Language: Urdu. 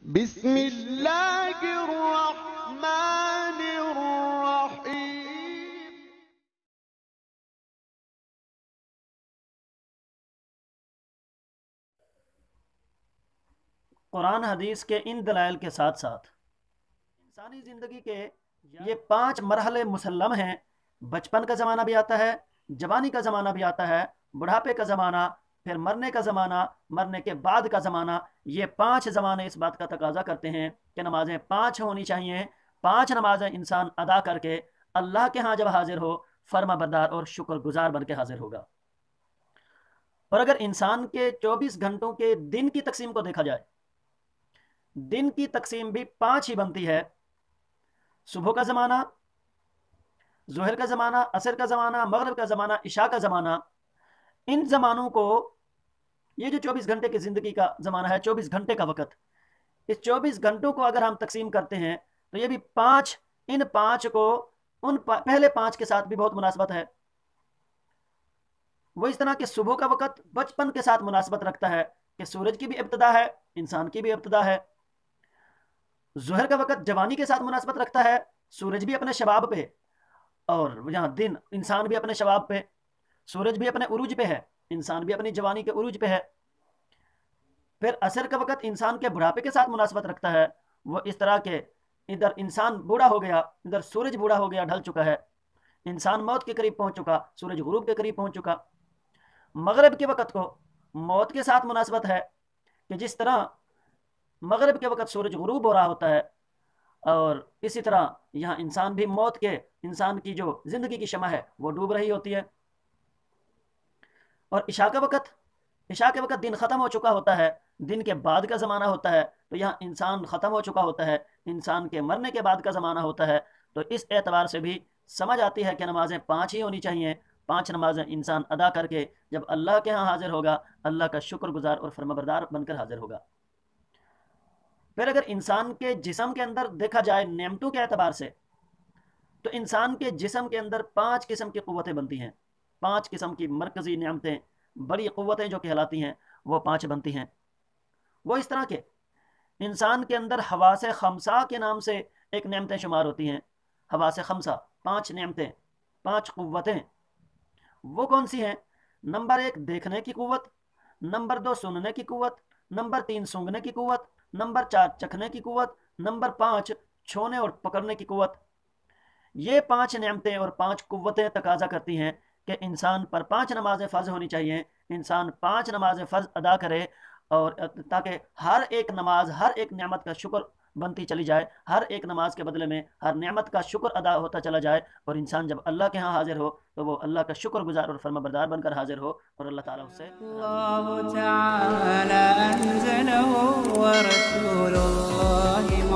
بسم اللہ الرحمن الرحیم۔ قرآن حدیث کے ان دلائل کے ساتھ ساتھ انسانی زندگی کے یہ 5 مرحلے مسلم ہیں۔ بچپن کا زمانہ بھی آتا ہے، جوانی کا زمانہ بھی آتا ہے، بڑھاپے کا زمانہ، پھر مرنے کا زمانہ، مرنے کے بعد کا زمانہ۔ یہ 5 زمانے اس بات کا تقاضا کرتے ہیں کہ نمازیں 5 ہونی چاہیے۔ 5 نمازیں انسان ادا کر کے اللہ کے ہاں جب حاضر ہو، فرما بردار اور شکر گزار بن کے حاضر ہوگا۔ اور اگر انسان کے 24 گھنٹوں کے دن کی تقسیم کو دیکھا جائے، دن کی تقسیم بھی 5 ہی بنتی ہے۔ صبح کا زمانہ، ظہر کا زمانہ، عصر کا زمانہ، مغرب کا زمانہ، عشاء کا زمانہ۔ ان زمانوں کو، یہ جو 24 گھنٹے کی زندگی کا زمانہ ہے، 24 گھنٹے کا وقت، اس 24 گھنٹوں کو اگر ہم تقسیم کرتے ہیں تو یہ بھی 5، ان 5 کو ان پہلے 5 کے ساتھ بھی بہت مناسبت ہے۔ وہ اس طرح کہ صبح کا وقت بچپن کے ساتھ مناسبت رکھتا ہے کہ سورج کی بھی ابتدا ہے، انسان کی بھی ابتدا ہے۔ ظہر کا وقت جوانی کے ساتھ مناسبت رکھتا ہے، سورج بھی اپنے شباب پہ، اور یہاں دن انسان بھی اپنے شباب پہ، سورج بھی اپنے عروج پہ ہے، انسان بھی اپنی جوانی کے عروج پہ ہے۔ پھر عصر کا وقت انسان کے بڑھاپے کے ساتھ مناسبت رکھتا ہے، وہ اس طرح کہ ادھر انسان بوڑھا ہو گیا، ادھر سورج بوڑھا ہو گیا، ڈھل چکا ہے، انسان موت کے قریب پہنچ چکا، سورج غروب کے قریب پہنچ چکا۔ مغرب کے وقت کو موت کے ساتھ مناسبت ہے کہ جس طرح مغرب کے وقت سورج غروب ہو رہا ہوتا ہے، اور اسی طرح یہاں انسان بھی موت کے، انسان کی جو زندگی کی شمع ہے وہ ڈوب رہی ہوتی ہے۔ اور عشاء کے وقت دن ختم ہو چکا ہوتا ہے، دن کے بعد کا زمانہ ہوتا ہے، تو یہاں انسان ختم ہو چکا ہوتا ہے، انسان کے مرنے کے بعد کا زمانہ ہوتا ہے۔ تو اس اعتبار سے بھی سمجھ آتی ہے کہ نمازیں 5 ہی ہونی چاہیے۔ 5 نمازیں انسان ادا کر کے جب اللہ کے ہاں حاضر ہوگا، اللہ کا شکر گزار اور فرمانبردار بن کر حاضر ہوگا۔ پھر اگر انسان کے جسم کے اندر دیکھا جائے نعمتوں کے اعتبار سے، تو انسان کے جسم کے اندر 5 قسم کی قوتیں بنتی ہیں، 5 قسم کی مرکزی نعمتیں، بڑی قوتیں جو کہلاتی ہیں، وہ 5 بنتی ہیں۔ وہ اس طرح کے انسان کے اندر حواس خمسہ کے نام سے ایک نعمتیں شمار ہوتی ہیں۔ حواس خمسہ، 5 نعمتیں، 5 قوتیں، وہ کون سی ہیں؟ نمبر 1 دیکھنے کی قوت، نمبر 2 سننے کی قوت، نمبر 3 سونگھنے کی قوت، نمبر 4 چکھنے کی قوت، نمبر 5 چھونے اور پکڑنے کی قوت۔ یہ 5 نعمتیں اور 5 قوتیں تقاضا کرتی ہیں کہ انسان پر 5 نمازیں فرض ہونی چاہیے، انسان 5 نمازیں فرض ادا کرے، اور تاکہ ہر ایک نماز ہر ایک نعمت کا شکر بنتی چلی جائے، ہر ایک نماز کے بدلے میں ہر نعمت کا شکر ادا ہوتا چلا جائے، اور انسان جب اللہ کے ہاں حاضر ہو تو وہ اللہ کا شکر گزار اور فرما بردار بن کر حاضر ہو، اور اللہ تعالیٰ اس سے اللہ تعالی انزلہ ورسول اللہ